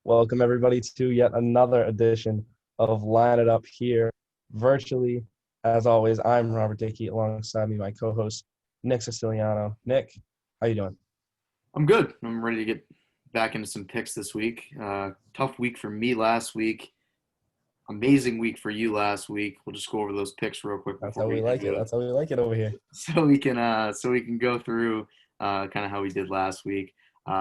Welcome everybody to yet another edition of Line It Up here virtually. As always, I'm Robert Dickey alongside me, my co-host Nick Siciliano. Nick, how you doing? I'm good. I'm ready to get back into some picks this week. Tough week for me last week. Amazing week for you last week. We'll just go over those picks real quick That's before how we we like it. That's how we like it over here. so we can go through kind of how we did last week.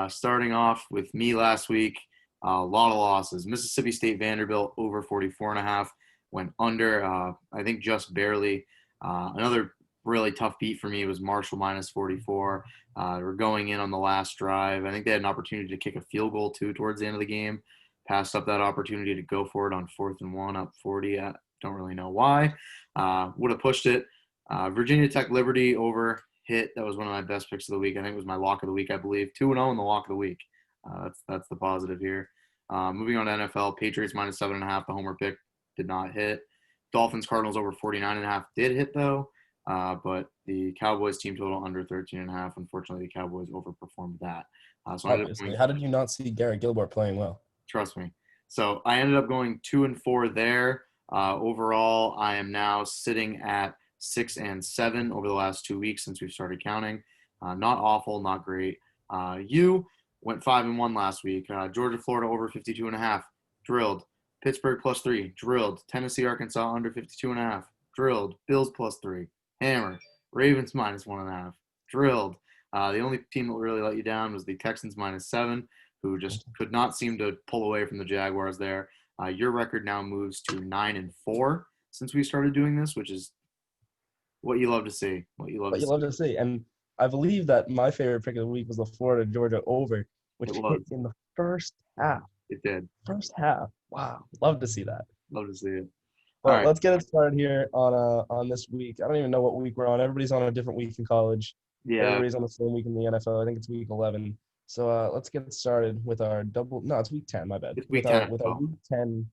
Starting off with me last week, a lot of losses. Mississippi State Vanderbilt over 44.5 went under. I think just barely. Another really tough beat for me was Marshall minus 44. We're going in on the last drive. I think they had an opportunity to kick a field goal too towards the end of the game. Passed up that opportunity to go for it on 4th and 1 up 40. I don't really know why. Would have pushed it. Virginia Tech Liberty over hit. That was one of my best picks of the week. I think it was my lock of the week, I believe. 2-0 in the lock of the week. That's the positive here. Moving on to NFL, Patriots minus 7.5. The homer pick did not hit. Dolphins Cardinals over 49.5 did hit though. But the Cowboys team total under 13.5. Unfortunately, the Cowboys overperformed that. So I ended up Obviously. going, How did you not see Garrett Gilbert playing well? trust me. So I ended up going 2-4 there. Overall, I am now sitting at 6-7 over the last 2 weeks since we've started counting. Not awful, not great. You went 5-1 last week. Georgia, Florida over 52.5, drilled. Pittsburgh +3, drilled. Tennessee, Arkansas under 52.5, drilled. Bills +3, hammer. Ravens -1.5, drilled. The only team that really let you down was the Texans -7, who just could not seem to pull away from the Jaguars there. Your record now moves to 9-4 since we started doing this, which is what you love to see. What you love But to you see. love to see. And I believe that my favorite pick of the week was the Florida Georgia over, It which was. hit in the first half. It did. First half. Wow. Love to see that. Love to see it. All But right. let's get it started here on this week. I don't even know what week we're on. Everybody's on a different week in college. Yeah. Everybody's on the same week in the NFL. I think it's week 11. So let's get started with our double. No, it's week 10. My bad. It's week With 10 our as with our well. week 10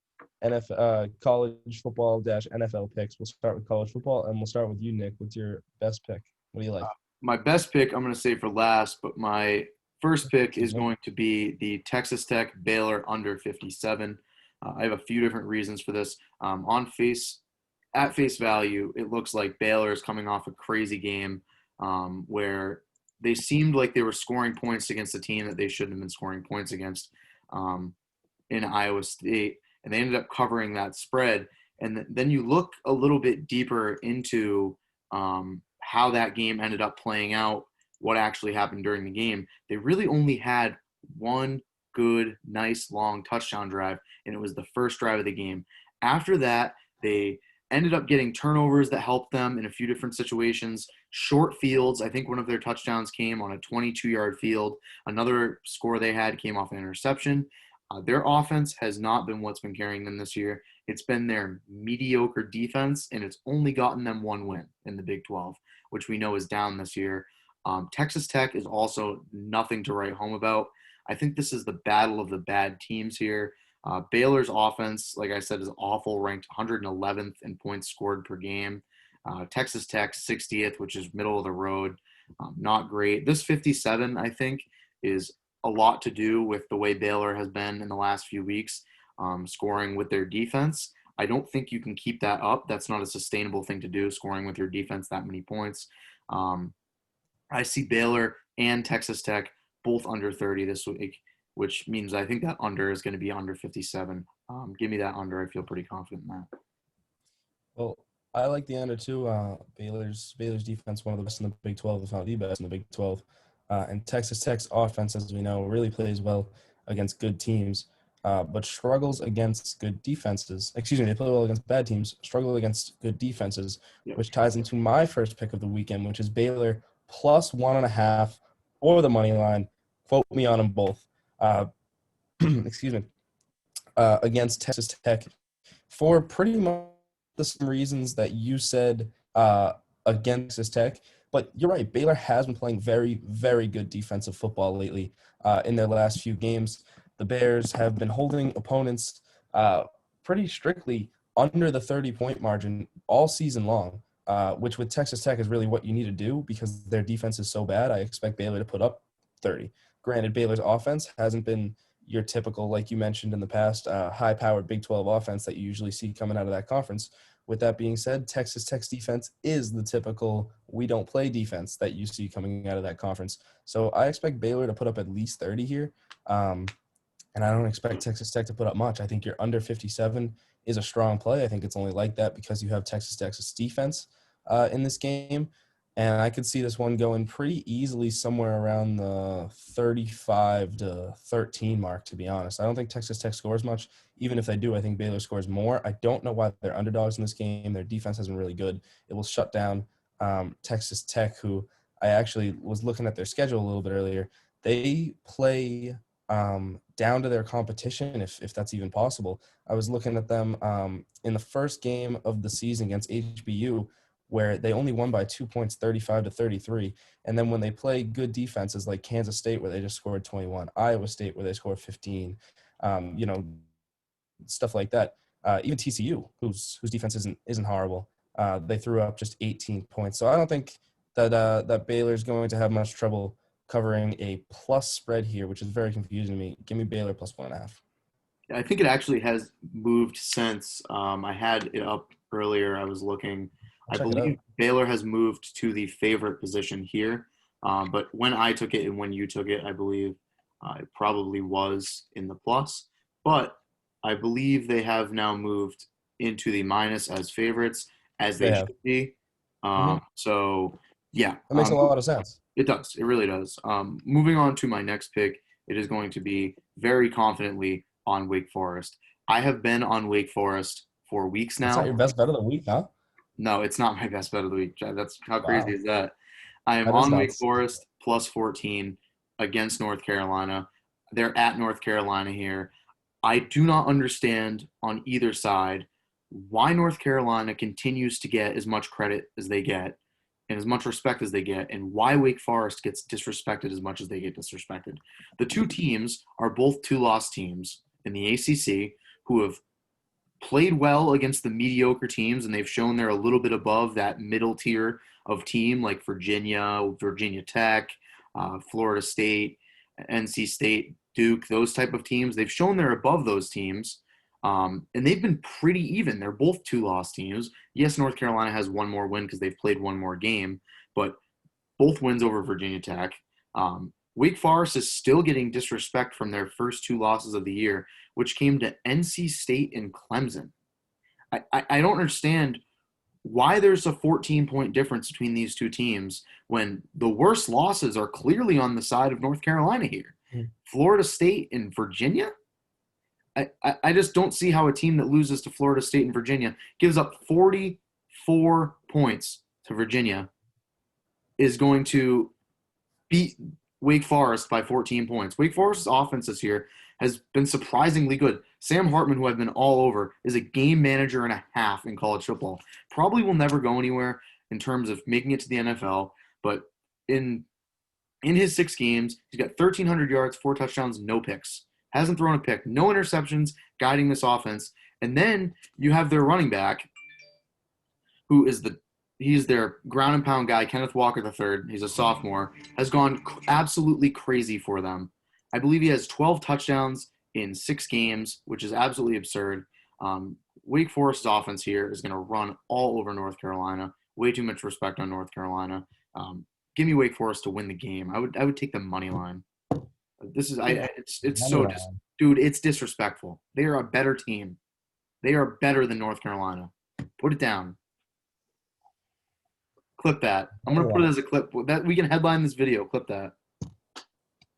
NFL college football dash NFL picks. We'll start with college football, and we'll start with you, Nick. What's your best pick? What do you like? My best pick I'm going to say for last, but my first pick Excuse is me. going to be the Texas Tech Baylor under 57. I have a few different reasons for this. At face value, it looks like Baylor is coming off a crazy game where they seemed like they were scoring points against a team that they shouldn't have been scoring points against um, in Iowa State, and they ended up covering that spread. And then you look a little bit deeper into how that game ended up playing out, what actually happened during the game. They really only had one good, nice, long touchdown drive, and it was the first drive of the game. After that, they ended up getting turnovers that helped them in a few different situations. Short fields. I think one of their touchdowns came on a 22-yard field. Another score they had came off an interception. Their offense has not been what's been carrying them this year. It's been their mediocre defense, and it's only gotten them one win in the Big 12, which we know is down this year. Texas Tech is also nothing to write home about. I think this is the battle of the bad teams here. Baylor's offense, like I said, is awful, ranked 111th in points scored per game. Texas Tech 60th, which is middle of the road. Not great. This 57, I think, is a lot to do with the way Baylor has been in the last few weeks, scoring with their defense. I don't think you can keep that up. That's not a sustainable thing to do, scoring with your defense that many points. Um, I see Baylor and Texas Tech both under 30 this week, which means I think that under is going to be under 57. Give me that under. I feel pretty confident in that. Well, I like the under too. Baylor's defense, one of the best in the Big 12, if not the best in the Big 12. And Texas Tech's offense, as we know, really plays well against good teams, but struggles against good defenses. Excuse me, they play well against bad teams, struggle against good defenses, Yep. which ties into my first pick of the weekend, which is Baylor plus 1.5 or the money line. Quote me on them both. Excuse me. Against Texas Tech for pretty much the same reasons that you said against Texas Tech. But you're right. Baylor has been playing very, very good defensive football lately in their last few games. The Bears have been holding opponents pretty strictly under the 30-point margin all season long, which with Texas Tech is really what you need to do because their defense is so bad. I expect Baylor to put up 30. Granted, Baylor's offense hasn't been your typical, like you mentioned in the past, high-powered Big 12 offense that you usually see coming out of that conference. With that being said, Texas Tech's defense is the typical we don't play defense that you see coming out of that conference. So I expect Baylor to put up at least 30 here. And I don't expect Texas Tech to put up much. I think your under 57 is a strong play. I think it's only like that because you have Texas Tech's defense in this game. And I could see this one going pretty easily somewhere around the 35 to 13 mark, to be honest. I don't think Texas Tech scores much. Even if they do, I think Baylor scores more. I don't know why they're underdogs in this game. Their defense has been really good. It will shut down Texas Tech, who I actually was looking at their schedule a little bit earlier. They play down to their competition, if that's even possible. I was looking at them in the first game of the season against HBU, where they only won by 2 points, 35 to 33. And then when they play good defenses like Kansas State, where they just scored 21, Iowa State, where they scored 15, stuff like that. Even TCU, whose defense isn't horrible, they threw up just 18 points. So I don't think that Baylor's going to have much trouble covering a plus spread here, which is very confusing to me. Give me Baylor plus 1.5. I think it actually has moved since I had it up earlier. I was looking. I Check it believe out. Baylor has moved to the favorite position here. But when I took it and when you took it, I believe it probably was in the plus. But I believe they have now moved into the minus as favorites, as They they have. should be. Mhm. So, yeah, That makes a lot of sense. it does. It really does. Moving on to my next pick, it is going to be very confidently on Wake Forest. I have been on Wake Forest for weeks That's not now. your best bet of the week, huh? No, it's not my best bet of the week. That's how crazy Wow. is that? I am That is on Wake nuts. Forest plus 14 against North Carolina. They're at North Carolina here. I do not understand on either side why North Carolina continues to get as much credit as they get and as much respect as they get, and why Wake Forest gets disrespected as much as they get disrespected. The two teams are both two-loss teams in the ACC who have played well against the mediocre teams, and they've shown they're a little bit above that middle tier of team like Virginia, Virginia Tech, Florida State, NC State, Duke, those type of teams. They've shown they're above those teams, and they've been pretty even. They're both two-loss teams. Yes, North Carolina has one more win because they've played one more game, but both wins over Virginia Tech. Wake Forest is still getting disrespect from their first two losses of the year, which came to NC State and Clemson. I don't understand why there's a 14-point difference between these two teams when the worst losses are clearly on the side of North Carolina here. Mhm. Florida State and Virginia? I just don't see how a team that loses to Florida State and Virginia gives up 44 points to Virginia is going to beat Wake Forest by 14 points. Wake Forest's offense this year has been surprisingly good. Sam Hartman, who I've been all over, is a game manager and a half in college football. Probably will never go anywhere in terms of making it to the NFL, but in his 6 games, he's got 1,300 yards, 4 touchdowns, no picks. Hasn't thrown a pick, no interceptions, guiding this offense. And then you have their running back, who is he's their ground and pound guy, Kenneth Walker III. He's a sophomore, has gone absolutely crazy for them. I believe he has 12 touchdowns in 6 games, which is absolutely absurd. Wake Forest's offense here is going to run all over North Carolina. Way too much respect on North Carolina. Give me Wake Forest to win the game. I would take the money line. This is it's so dude, it's disrespectful. They are a better team. They are better than North Carolina. Put it down. Clip that. I'm gonna put it as a clip. That we can headline this video. Clip that.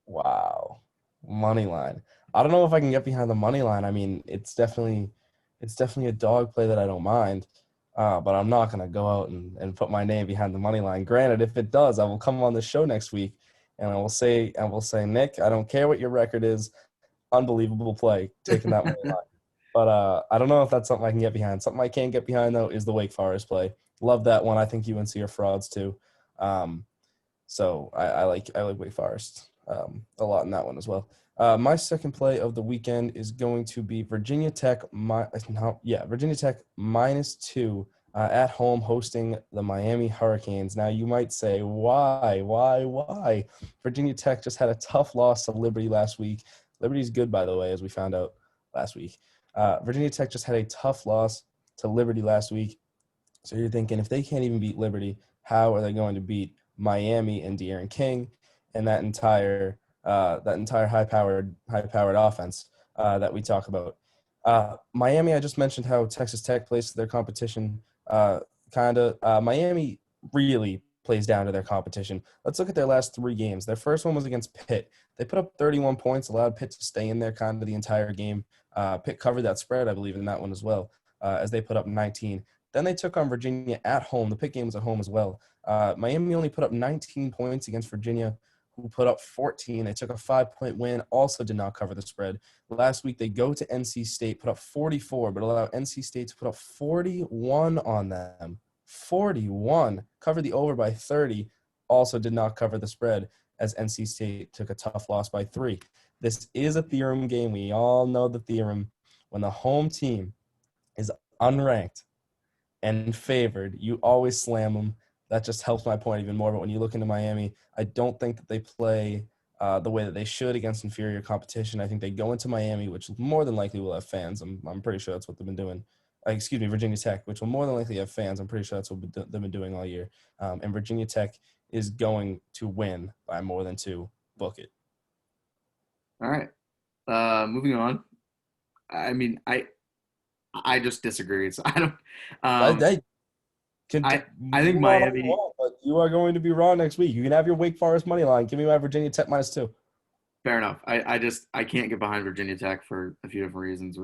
Wow. Money line. I don't know if I can get behind the money line. I mean, it's definitely a dog play that I don't mind. But I'm not gonna go out and put my name behind the money line. Granted, if it does, I will come on the show next week and I will say, Nick, I don't care what your record is, unbelievable play, taking that money line. But I don't know if that's something I can get behind. Something I can't get behind though is the Wake Forest play. Love that one. I think UNC are frauds too. So I like Wake Forest a lot in that one as well. My second play of the weekend is going to be Virginia Tech. Virginia Tech -2 at home hosting the Miami Hurricanes. Now you might say, why? Virginia Tech just had a tough loss to Liberty last week. Liberty's good, by the way, as we found out last week. Virginia Tech just had a tough loss to Liberty last week. So you're thinking, if they can't even beat Liberty, how are they going to beat Miami and De'Aaron King and that entire high-powered offense that we talk about? Miami, I just mentioned how Texas Tech plays to their competition. Miami really plays down to their competition. Let's look at their last 3 games. Their first one was against Pitt. They put up 31 points, allowed Pitt to stay in there kind of the entire game. Pitt covered that spread, I believe, in that one as well, as they put up 19. Then they took on Virginia at home. The Pitt game was at home as well. Miami only put up 19 points against Virginia, who put up 14. They took a 5-point win, also did not cover the spread. Last week, they go to NC State, put up 44, but allow NC State to put up 41 on them. 41. Covered the over by 30, also did not cover the spread, as NC State took a tough loss by 3. This is a theorem game. We all know the theorem. When the home team is unranked and favored, you always slam them. That just helps my point even more. But when you look into Miami, I don't think that they play the way that they should against inferior competition. I think they go into Miami, which more than likely will have fans. I'm pretty sure that's what they've been doing. Virginia Tech, which will more than likely have fans. I'm pretty sure that's what they've been doing all year. And Virginia Tech is going to win by more than 2. Book it. All right. Moving on. I mean, I just disagree. So I don't. I think Miami. But you are going to be wrong next week. You can have your Wake Forest money line. Give me my Virginia Tech -2. Fair enough. I can't get behind Virginia Tech for a few different reasons.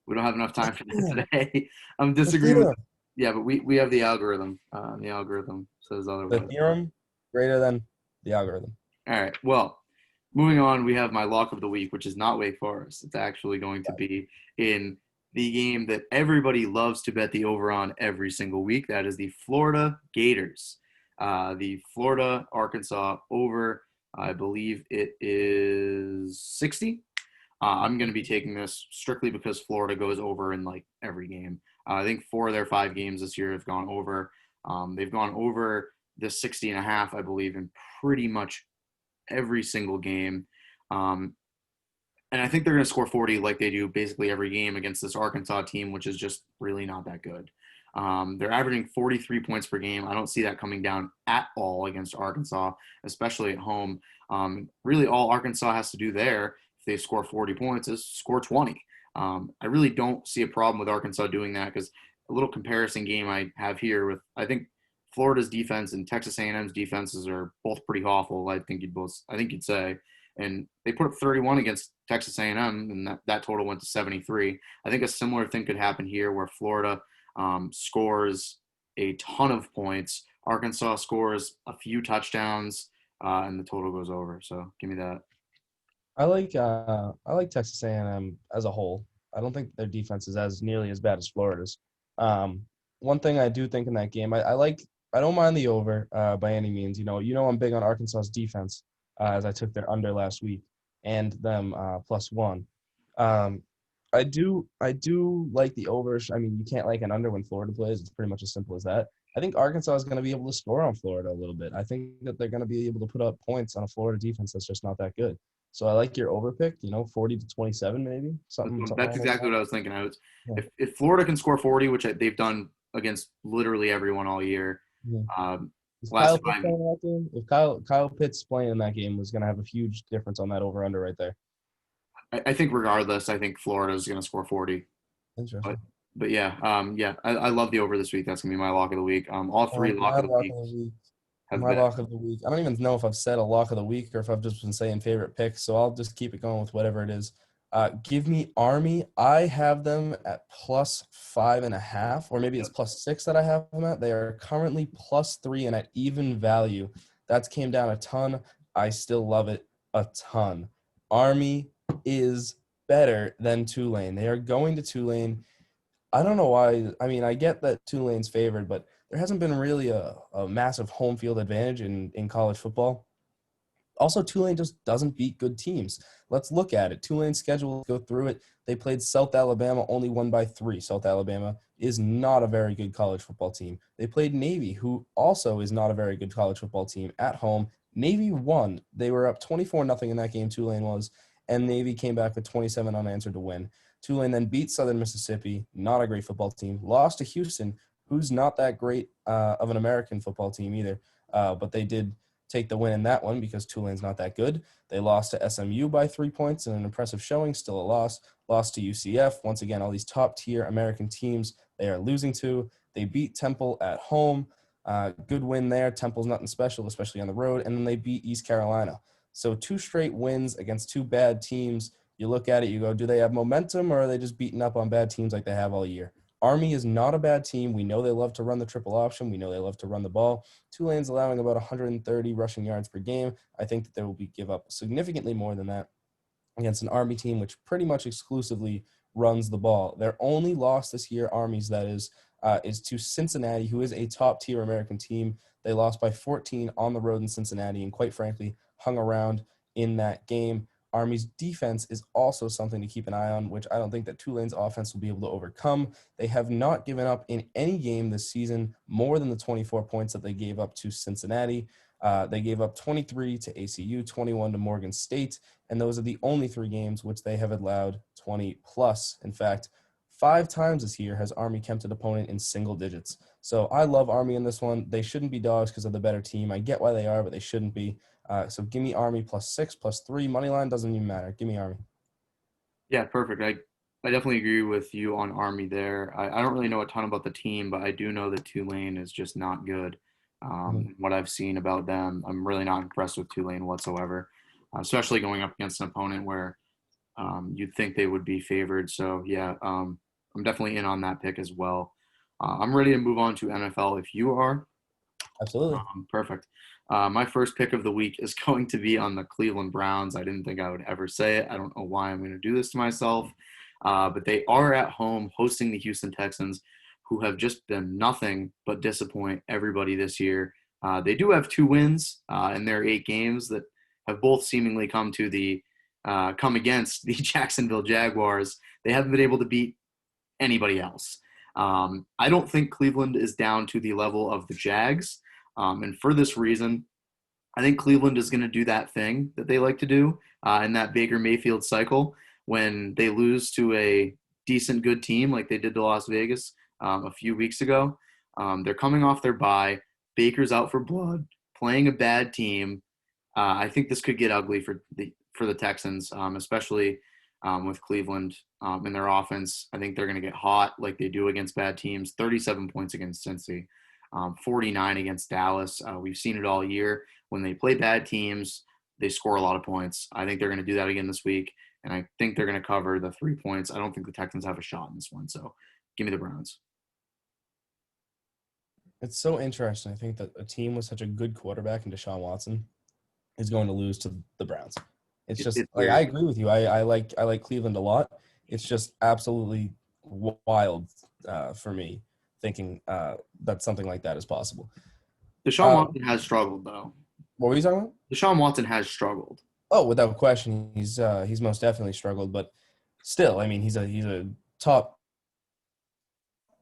We don't have enough time for that today. I'm disagreeing with. Yeah, but we have the algorithm. The algorithm says otherwise. The theorem greater than the algorithm. All right. Well, moving on, we have my lock of the week, which is not Wake Forest. It's actually going to be in the game that everybody loves to bet the over on every single week. That is the Florida Gators. The Florida Arkansas over, I believe it is 60. I'm going to be taking this strictly because Florida goes over in like every game. I think 4 of their 5 games this year have gone over. They've gone over the 60.5, I believe, in pretty much every single game. And I think they're going to score 40 like they do basically every game against this Arkansas team, which is just really not that good. They're averaging 43 points per game. I don't see that coming down at all against Arkansas, especially at home. Really all Arkansas has to do there, if they score 40 points, is score 20. I really don't see a problem with Arkansas doing that, because a little comparison game I have here with, I think Florida's defense and Texas A&M's defenses are both pretty awful. I think you'd say. And they put up 31 against Texas A&M, and that total went to 73. I think a similar thing could happen here, where Florida scores a ton of points, Arkansas scores a few touchdowns, and the total goes over. So give me that. I like Texas A&M as a whole. I don't think their defense is as nearly as bad as Florida's. One thing I do think in that game, I don't mind the over by any means. You know I'm big on Arkansas's defense, as I took their under last week and them +1. I do like the over. I mean, you can't like an under when Florida plays. It's pretty much as simple as that. I think Arkansas is going to be able to score on Florida a little bit. I think that they're going to be able to put up points on a Florida defense that's just not that good. So I like your over pick, 40 to 27 maybe. Something That's exactly what I was thinking. If Florida can score 40, which they've done against literally everyone all year. Yeah. If Kyle Pitts playing in that game, was going to have a huge difference on that over under right there. I think regardless, I think Florida is going to score 40. Interesting. But yeah, I love the over this week. That's going to be my lock of the week. All 3 lock of the week. My lock of the week. I don't even know if I've said a lock of the week or if I've just been saying favorite picks, so I'll just keep it going with whatever it is. Give me Army. I have them at +5.5, or maybe it's +6 that I have them at. They are currently +3 and at even value. That's came down a ton. I still love it a ton. Army is better than Tulane. They are going to Tulane. I don't know why. I mean, I get that Tulane's favored, but there hasn't been really a massive home field advantage in college football. Also, Tulane just doesn't beat good teams. Let's look at it. Tulane's schedule, go through it. They played South Alabama, only won by 3. South Alabama is not a very good college football team. They played Navy, who also is not a very good college football team, at home. Navy won. They were up 24-0 in that game, Tulane was, and Navy came back with 27 unanswered to win. Tulane then beat Southern Mississippi, not a great football team, lost to Houston, who's not that great of an American football team either, but they did take the win in that one because Tulane's not that good. They lost to SMU by 3 points in an impressive showing, still a loss. Lost to UCF. Once again, all these top-tier American teams they are losing to. They beat Temple at home. Good win there. Temple's nothing special, especially on the road. And then they beat East Carolina. So 2 straight wins against 2 bad teams. You look at it, you go, do they have momentum or are they just beating up on bad teams like they have all year? Army is not a bad team. We know they love to run the triple option. We know they love to run the ball. Tulane's allowing about 130 rushing yards per game. I think that they will give up significantly more than that against an Army team which pretty much exclusively runs the ball. Their only loss this year, Army's that is to Cincinnati, who is a top-tier American team. They lost by 14 on the road in Cincinnati and, quite frankly, hung around in that game. Army's defense is also something to keep an eye on, which I don't think that Tulane's offense will be able to overcome. They have not given up in any game this season more than the 24 points that they gave up to Cincinnati. They gave up 23 to ACU, 21 to Morgan State, and those are the only 3 games which they have allowed 20-plus. In fact, 5 times this year has Army kept an opponent in single digits. So I love Army in this one. They shouldn't be dogs because of the better team. I get why they are, but they shouldn't be. So give me Army +6, +3. Money line doesn't even matter. Give me Army. Yeah, perfect. I definitely agree with you on Army there. I don't really know a ton about the team, but I do know that Tulane is just not good. What I've seen about them, I'm really not impressed with Tulane whatsoever, especially going up against an opponent where you'd think they would be favored. So, yeah, I'm definitely in on that pick as well. I'm ready to move on to NFL if you are. Absolutely. Perfect. My first pick of the week is going to be on the Cleveland Browns. I didn't think I would ever say it. I don't know why I'm going to do this to myself. But they are at home hosting the Houston Texans, who have just been nothing but disappoint everybody this year. They do have 2 wins in their 8 games that have both seemingly come against the Jacksonville Jaguars. They haven't been able to beat anybody else. I don't think Cleveland is down to the level of the Jags. And for this reason, I think Cleveland is going to do that thing that they like to do in that Baker Mayfield cycle when they lose to a decent, good team like they did to Las Vegas a few weeks ago. They're coming off their bye. Baker's out for blood, playing a bad team. I think this could get ugly for the Texans, especially with Cleveland in their offense. I think they're going to get hot like they do against bad teams. 37 points against Cincy, 49 against Dallas. We've seen it all year. When they play bad teams, they score a lot of points. I think they're going to do that again this week, and I think they're going to cover the 3 points. I don't think the Texans have a shot in this one, so give me the Browns. It's so interesting. I think that a team with such a good quarterback in Deshaun Watson is going to lose to the Browns. It's just It's like weird. I agree with you. I like Cleveland a lot. It's just absolutely wild for me thinking that something like that is possible. Deshaun Uh, Watson has struggled, though. what were you talking about? Deshaun Watson has struggled. Oh, without question, he's most definitely struggled, but still, I mean, he's a top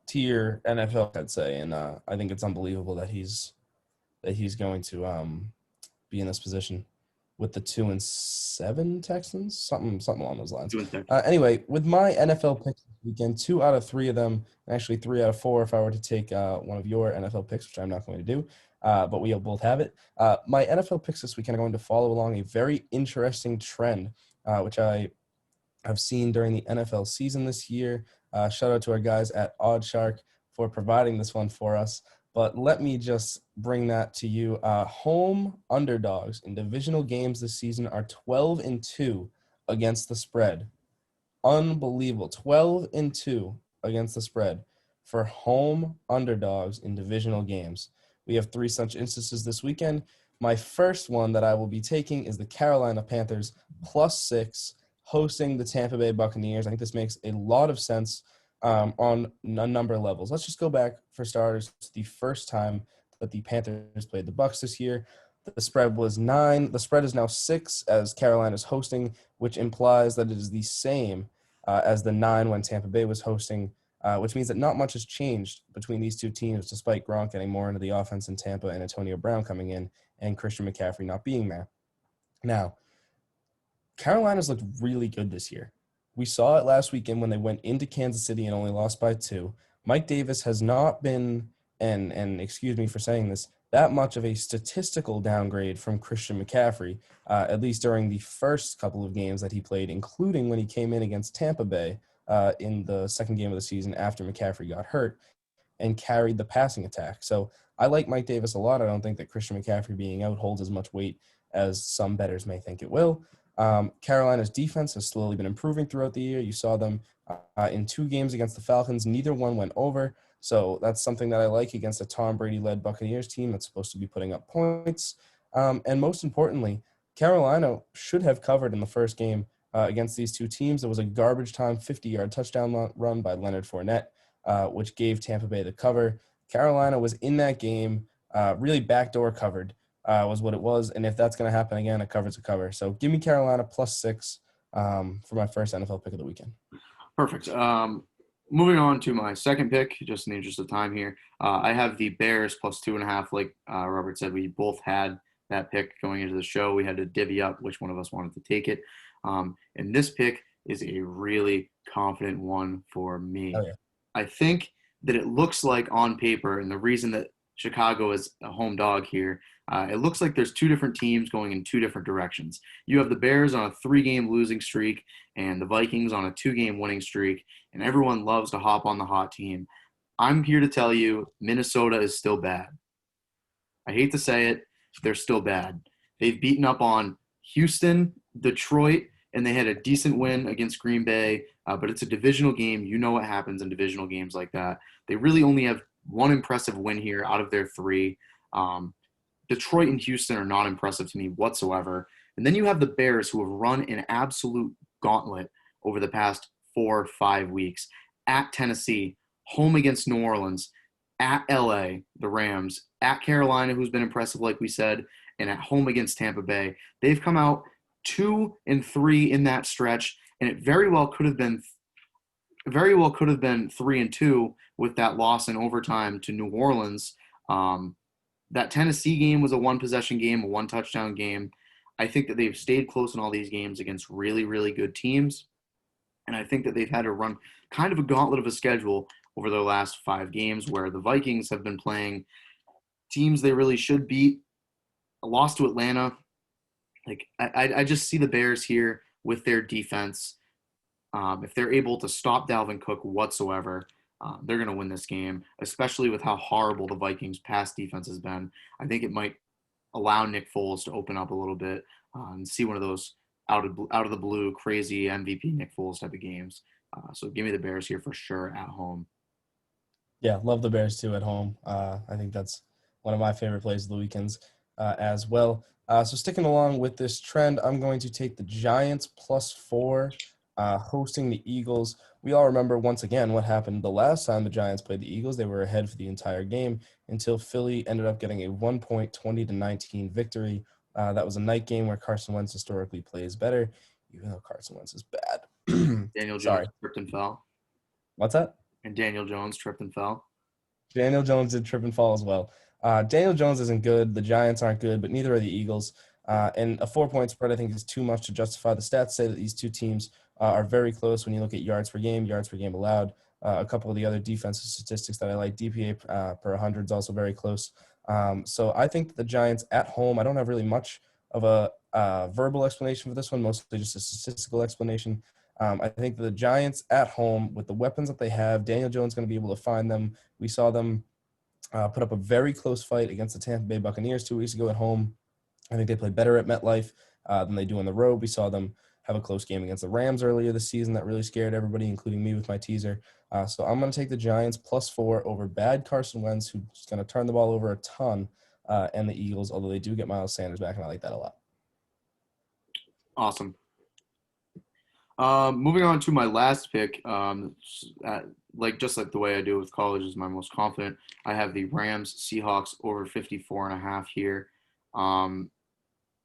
tier NFL, I'd say, and I think it's unbelievable that he's going to be in this position with the 2-7 Texans, something along those lines. Doing second. Anyway, with my NFL picks this weekend, 2 out of 3 of them, actually 3 out of 4 if I were to take one of your NFL picks, which I'm not going to do, but we'll both have it. My NFL picks this weekend are going to follow along a very interesting trend, which I have seen during the NFL season this year. Shout out to our guys at OddsShark for providing this one for us. But let me just bring that to you. Home underdogs in divisional games this season are 12-2 against the spread. Unbelievable. 12-2 against the spread for home underdogs in divisional games. We have 3 such instances this weekend. My first one that I will be taking is the Carolina Panthers +6 hosting the Tampa Bay Buccaneers. I think this makes a lot of sense on a number of levels. Let's just go back, for starters, to the first time that the Panthers played the Bucs this year. The spread was 9. The spread is now 6 as Carolina's hosting, which implies that it is the same as the 9 when Tampa Bay was hosting, which means that not much has changed between these two teams, despite Gronk getting more into the offense in Tampa and Antonio Brown coming in and Christian McCaffrey not being there. Now, Carolina's looked really good this year. We saw it last weekend when they went into Kansas City and only lost by 2. Mike Davis has not been, and excuse me for saying this, that much of a statistical downgrade from Christian McCaffrey, at least during the first couple of games that he played, including when he came in against Tampa Bay in the second game of the season after McCaffrey got hurt and carried the passing attack. So I like Mike Davis a lot. I don't think that Christian McCaffrey being out holds as much weight as some bettors may think it will. Carolina's defense has slowly been improving throughout the year. You saw them in 2 games against the Falcons. Neither one went over. So that's something that I like against a Tom Brady-led Buccaneers team that's supposed to be putting up points. And most importantly, Carolina should have covered in the first game against these 2 teams. It was a garbage time 50-yard touchdown run by Leonard Fournette, which gave Tampa Bay the cover. Carolina was in that game, really backdoor covered. Was what it was. And if that's going to happen again, a cover's a cover. So give me Carolina +6 for my first NFL pick of the weekend. Perfect. Moving on to my second pick, just in the interest of time here. I have the Bears +2.5. Like Robert said, we both had that pick going into the show. We had to divvy up which one of us wanted to take it. And this pick is a really confident one for me. Oh, yeah. I think that it looks like on paper, and the reason that Chicago is a home dog here, it looks like there's 2 different teams going in 2 different directions. You have the Bears on a 3-game losing streak and the Vikings on a 2-game winning streak, and everyone loves to hop on the hot team. I'm here to tell you Minnesota is still bad. I hate to say it, they're still bad. They've beaten up on Houston, Detroit, and they had a decent win against Green Bay, but it's a divisional game. You know what happens in divisional games like that. They really only have one impressive win here out of their 3. Detroit and Houston are not impressive to me whatsoever. And then you have the Bears, who have run an absolute gauntlet over the past 4 or 5 weeks. At Tennessee, home against New Orleans, at LA, the Rams, at Carolina, who's been impressive, like we said, and at home against Tampa Bay. They've come out 2-3 in that stretch, and it very well could have been 3-2 with that loss in overtime to New Orleans. That Tennessee game was a 1-possession game, a 1-touchdown game. I think that they've stayed close in all these games against really, really good teams. And I think that they've had to run kind of a gauntlet of a schedule over their last 5 games, where the Vikings have been playing teams they really should beat. A loss to Atlanta. Like I just see the Bears here with their defense. If they're able to stop Dalvin Cook whatsoever, they're going to win this game, especially with how horrible the Vikings' pass defense has been. I think it might allow Nick Foles to open up a little bit and see one of those out of the blue, crazy MVP Nick Foles type of games. So give me the Bears here for sure at home. Yeah, love the Bears too at home. I think that's one of my favorite plays of the weekends as well. So sticking along with this trend, I'm going to take the Giants +4 hosting the Eagles. We all remember once again what happened the last time the Giants played the Eagles. They were ahead for the entire game until Philly ended up getting a 1-point 20-19 victory. That was a night game where Carson Wentz historically plays better, even though Carson Wentz is bad. Daniel Jones Sorry. tripped and fell. What's that? And Daniel Jones tripped and fell. Daniel Jones did trip and fall as well. Daniel Jones isn't good. The Giants aren't good, but neither are the Eagles. And a 4-point spread, I think, is too much to justify. The stats say that these 2 teams are very close when you look at yards per game allowed. A couple of the other defensive statistics that I like, DPA per 100 is also very close. So I think that the Giants at home, I don't have really much of a verbal explanation for this one, mostly just a statistical explanation. I think the Giants at home, with the weapons that they have, Daniel Jones is going to be able to find them. We saw them put up a very close fight against the Tampa Bay Buccaneers 2 weeks ago at home. I think they play better at MetLife than they do on the road. We saw them have a close game against the Rams earlier this season that really scared everybody, including me with my teaser. So I'm going to take the Giants +4 over bad Carson Wentz, who's going to turn the ball over a ton, and the Eagles, although they do get Miles Sanders back, and I like that a lot. Awesome. Moving on to my last pick, just like the way I do with college is my most confident. I have the Rams Seahawks over 54.5 here.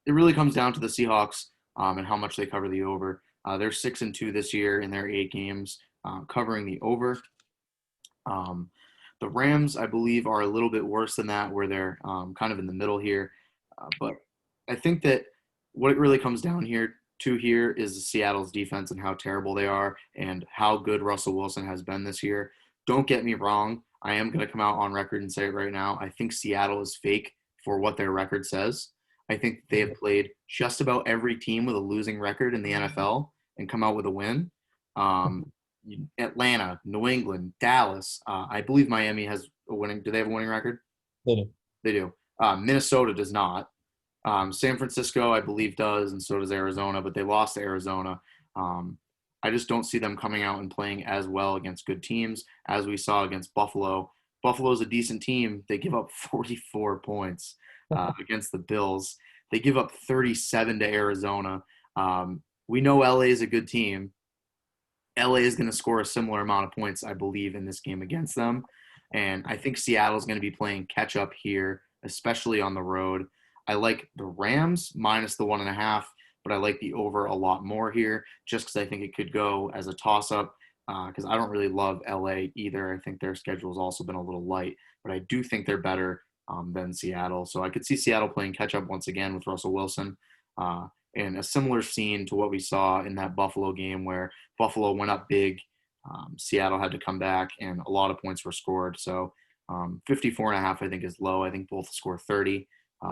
It really comes down to the Seahawks and how much they cover the over. They're 6-2 this year in their 8 games, covering the over. The Rams, I believe, are a little bit worse than that, where they're kind of in the middle here. But I think that what it really comes down here is Seattle's defense and how terrible they are and how good Russell Wilson has been this year. Don't get me wrong. I am going to come out on record and say it right now. I think Seattle is fake for what their record says. I think they have played just about every team with a losing record in the NFL and come out with a win. Um, Atlanta, New England, Dallas. I believe Miami has a winning. Do they have a winning record? They do. They do. Minnesota does not. San Francisco, I believe, does, and so does Arizona, but they lost to Arizona. Um, I just don't see them coming out and playing as well against good teams as we saw against Buffalo. Buffalo's a decent team. They give up 44 points against the Bills. They give up 37 to Arizona. We know LA is a good team. LA is going to score a similar amount of points, I believe, in this game against them. And I think Seattle is going to be playing catch up here, especially on the road. I like the Rams minus the 1.5, but I like the over a lot more here just because I think it could go as a toss up because I don't really love LA either. I think their schedule has also been a little light, but I do think they're better than Seattle. So I could see Seattle playing catch up once again with Russell Wilson. And a similar scene to what we saw in that Buffalo game where Buffalo went up big. Seattle had to come back, and a lot of points were scored. So 54.5, I think, is low. I think both score 30.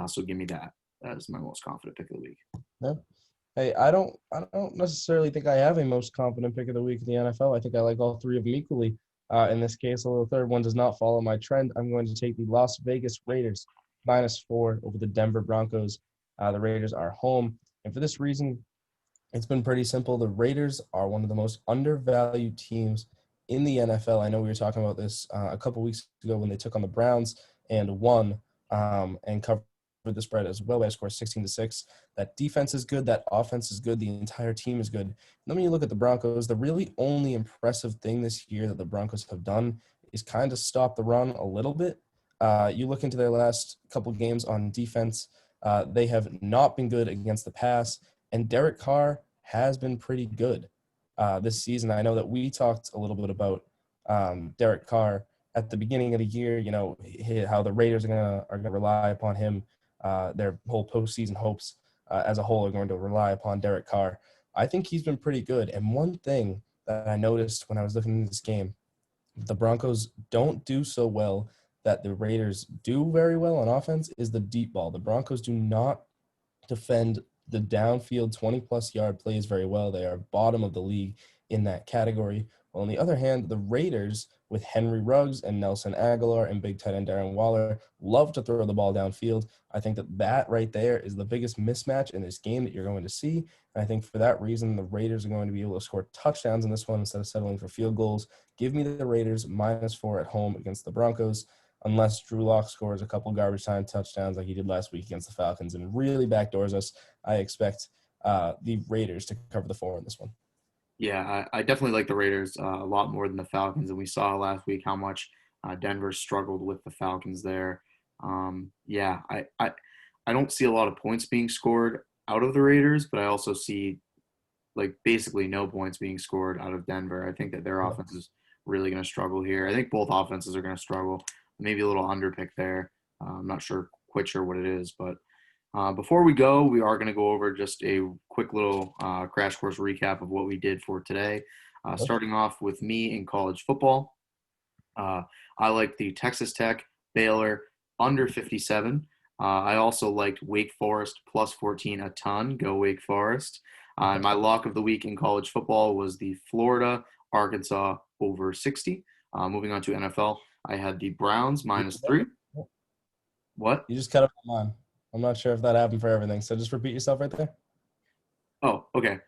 So give me that. That is my most confident pick of the week. Yeah. Hey, I don't necessarily think I have a most confident pick of the week in the NFL. I think I like all three of them equally. In this case, although the third one does not follow my trend, I'm going to take the Las Vegas Raiders -4 over the Denver Broncos. The Raiders are home. And for this reason, it's been pretty simple. The Raiders are one of the most undervalued teams in the NFL. I know we were talking about this a couple weeks ago when they took on the Browns and won and covered the spread as well by a score 16-6. That defense is good. That offense is good. The entire team is good. And then when you look at the Broncos, the really only impressive thing this year that the Broncos have done is kind of stop the run a little bit. You look into their last couple games on defense, they have not been good against the pass, and Derek Carr has been pretty good this season. I know that we talked a little bit about Derek Carr at the beginning of the year, how the Raiders are gonna rely upon him. Their whole postseason hopes as a whole are going to rely upon Derek Carr. I think he's been pretty good. And one thing that I noticed when I was looking at this game, the Broncos don't do so well that the Raiders do very well on offense is the deep ball. The Broncos do not defend the downfield 20-plus yard plays very well. They are bottom of the league in that category. Well, on the other hand, the Raiders, with Henry Ruggs and Nelson Aguilar and big tight end Darren Waller, love to throw the ball downfield. I think that right there is the biggest mismatch in this game that you're going to see. And I think for that reason, the Raiders are going to be able to score touchdowns in this one instead of settling for field goals. Give me the Raiders -4 at home against the Broncos, unless Drew Lock scores a couple garbage time touchdowns like he did last week against the Falcons and really backdoors us. I expect the Raiders to cover the 4 in this one. Yeah, I definitely like the Raiders a lot more than the Falcons, and we saw last week how much Denver struggled with the Falcons there. I don't see a lot of points being scored out of the Raiders, but I also see like basically no points being scored out of Denver. I think that their offense is really going to struggle here. I think both offenses are going to struggle. Maybe a little underpick there. I'm not quite sure what it is, but before we go, we are going to go over just a quick little crash course recap of what we did for today. Starting off with me in college football. I like the Texas Tech, Baylor, under 57. I also liked Wake Forest +14 a ton. Go Wake Forest. And my lock of the week in college football was the Florida, Arkansas over 60. Moving on to NFL, I had the Browns -3. What? You just cut up my mind. I'm not sure if that happened for everything. So just repeat yourself right there. Oh, okay.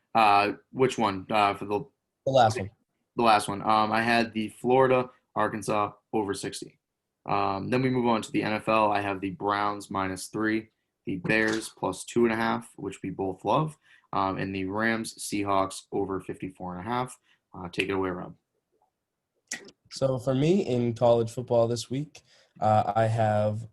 Which one? For the last one. The last one. I had the Florida, Arkansas over 60. Then we move on to the NFL. I have the Browns -3, the Bears +2.5, which we both love, and the Rams, Seahawks over 54.5. Take it away, Rob. So for me in college football this week, I have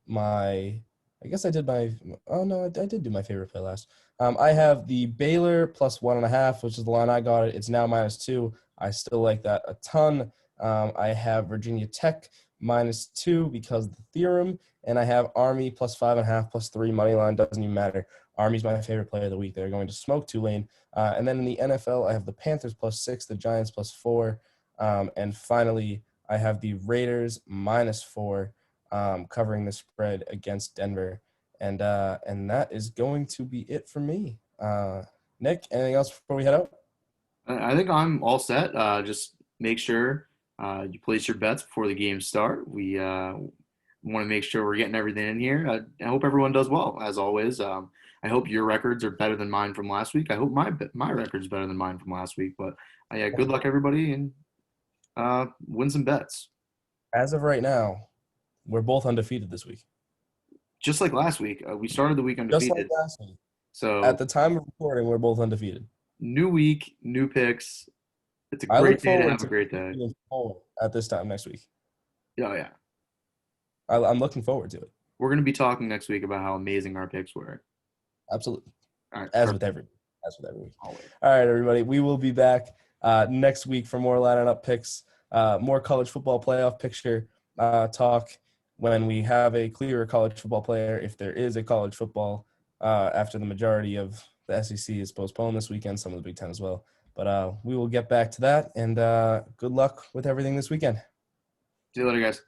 I did do my favorite play last. I have the Baylor +1.5, which is the line I got it. It's now -2. I still like that a ton. I have Virginia Tech -2 because of the theorem, and I have Army plus 5.5, plus 3 money line. Doesn't even matter. Army's my favorite play of the week. They're going to smoke Tulane. And then in the NFL, I have the Panthers plus 6, the Giants plus 4. And finally, I have the Raiders minus 4 covering the spread against Denver. And that is going to be it for me. Nick, anything else before we head out? I think I'm all set. Just make sure you place your bets before the games start. We want to make sure we're getting everything in here. I hope everyone does well, as always. I hope your records are better than mine from last week. I hope my record's better than mine from last week. But yeah, good luck, everybody, and win some bets. As of right now, we're both undefeated this week. Just like last week, we started the week Just like undefeated. last week. So At the time of recording, we're both undefeated. new week, new picks. It's a I great look day to forward have to a great day. moving forward at this time next week. Oh yeah, I'm looking forward to it. we're gonna be talking next week about how amazing our picks were. Absolutely. All right, As perfect. with every week. Always. All right, everybody. We will be back next week for more lining up picks, more college football playoff picture talk when we have a clearer college football player, if there is a college football after the majority of the SEC is postponed this weekend, some of the Big Ten as well. But we will get back to that, and good luck with everything this weekend. See you later, guys.